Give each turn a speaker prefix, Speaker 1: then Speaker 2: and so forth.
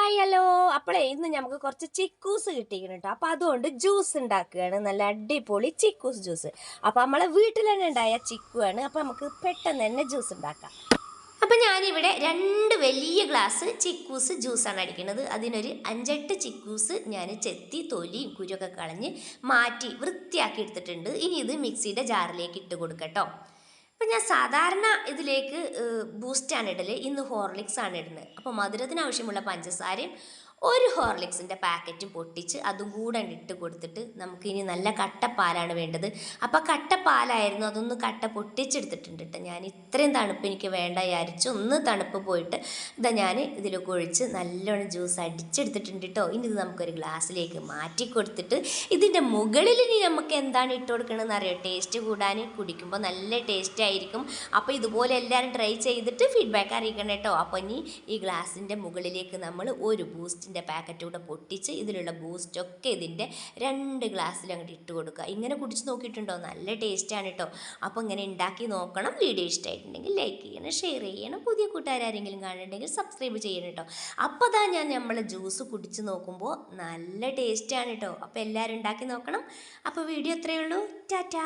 Speaker 1: Hi hello. അപ്പോളേ ഇന്ന് നമുക്ക് കുറച്ച് ചിക്കൂസ് കിട്ടിയിരിക്കണം കേട്ടോ. അപ്പോൾ അതുകൊണ്ട് ജ്യൂസ് ഉണ്ടാക്കുകയാണ്, നല്ല അടിപൊളി ചിക്കൂസ് ജ്യൂസ്. അപ്പോൾ നമ്മളെ വീട്ടിൽ തന്നെ ഉണ്ടായ ചിക്കുവാണ്. അപ്പോൾ നമുക്ക് പെട്ടെന്ന് തന്നെ ജ്യൂസ് ഉണ്ടാക്കാം. അപ്പോൾ ഞാനിവിടെ 2 വലിയ ഗ്ലാസ് ചിക്കൂസ് ജ്യൂസാണ് അടിക്കുന്നത്. അതിനൊരു 5-8 ചിക്കൂസ് ഞാൻ ചെത്തി തൊലിയും കുരുവൊക്കെ കളഞ്ഞ് മാറ്റി വൃത്തിയാക്കി എടുത്തിട്ടുണ്ട്. ഇനി ഇത് മിക്സിയുടെ ജാറിലേക്ക് ഇട്ട് കൊടുക്കട്ടോ. അപ്പം ഞാൻ സാധാരണ ഇതിലേക്ക് ബൂസ്റ്റാണ് ഇടൽ, ഇന്ന് ഹോർലിക്സ് ആണ് ഇടുന്നത്. അപ്പോൾ മധുരത്തിന് ആവശ്യമുള്ള പഞ്ചസാരയും ഒരു ഹോർലിക്സിൻ്റെ പാക്കറ്റും പൊട്ടിച്ച് അതും കൂടെ ഇട്ട് കൊടുത്തിട്ട് നമുക്കിനി നല്ല കട്ടപ്പാലാണ് വേണ്ടത്. അപ്പോൾ കട്ടപ്പാലായിരുന്നു, അതൊന്ന് കട്ട പൊട്ടിച്ചെടുത്തിട്ടുണ്ട് കേട്ടോ. ഞാൻ ഇത്രയും തണുപ്പ് എനിക്ക് വേണ്ട വിചാരിച്ച് ഒന്ന് തണുപ്പ് പോയിട്ട് ഇതാ ഞാൻ ഇതിലൊക്കെ ഒഴിച്ച് നല്ലോണം ജ്യൂസ് അടിച്ചെടുത്തിട്ടുണ്ട് കേട്ടോ. ഇനി ഇത് നമുക്കൊരു ഗ്ലാസ്സിലേക്ക് മാറ്റി കൊടുത്തിട്ട് ഇതിൻ്റെ മുകളിൽ ഇനി നമുക്ക് എന്താണ് ഇട്ട് കൊടുക്കണമെന്ന് അറിയാം. ടേസ്റ്റ് കൂടാൻ, കുടിക്കുമ്പോൾ നല്ല ടേസ്റ്റ് ആയിരിക്കും. അപ്പോൾ ഇതുപോലെ എല്ലാവരും ട്രൈ ചെയ്തിട്ട് ഫീഡ്ബാക്ക് അറിയിക്കണം കേട്ടോ. അപ്പോൾ ഇനി ഈ ഗ്ലാസിൻ്റെ മുകളിലേക്ക് നമ്മൾ ഒരു ബൂസ്റ്റിൻ്റെ പാക്കറ്റ് കൂടെ പൊട്ടിച്ച് ഇതിലുള്ള ബൂസ്റ്റൊക്കെ ഇതിൻ്റെ 2 ഗ്ലാസ്സിൽ അങ്ങോട്ട് ഇട്ട് കൊടുക്കുക. ഇങ്ങനെ കുടിച്ച് നോക്കിയിട്ടുണ്ടോ? നല്ല ടേസ്റ്റാണ് കേട്ടോ. അപ്പോൾ ഇങ്ങനെ ഉണ്ടാക്കി നോക്കണം. വീഡിയോ ഇഷ്ടമായിട്ടുണ്ടെങ്കിൽ ലൈക്ക് ചെയ്യണം, ഷെയർ ചെയ്യണം. പുതിയ കൂട്ടുകാരെങ്കിലും കാണുന്നുണ്ടെങ്കിൽ സബ്സ്ക്രൈബ് ചെയ്യണം കേട്ടോ. അപ്പോൾ നമ്മൾ ജ്യൂസ് കുടിച്ച് നോക്കുമ്പോൾ നല്ല ടേസ്റ്റാണ് കേട്ടോ. അപ്പോൾ എല്ലാവരും ഉണ്ടാക്കി നോക്കണം. അപ്പോൾ വീഡിയോ ഇത്രയേ ഉള്ളൂ. ടാറ്റാ.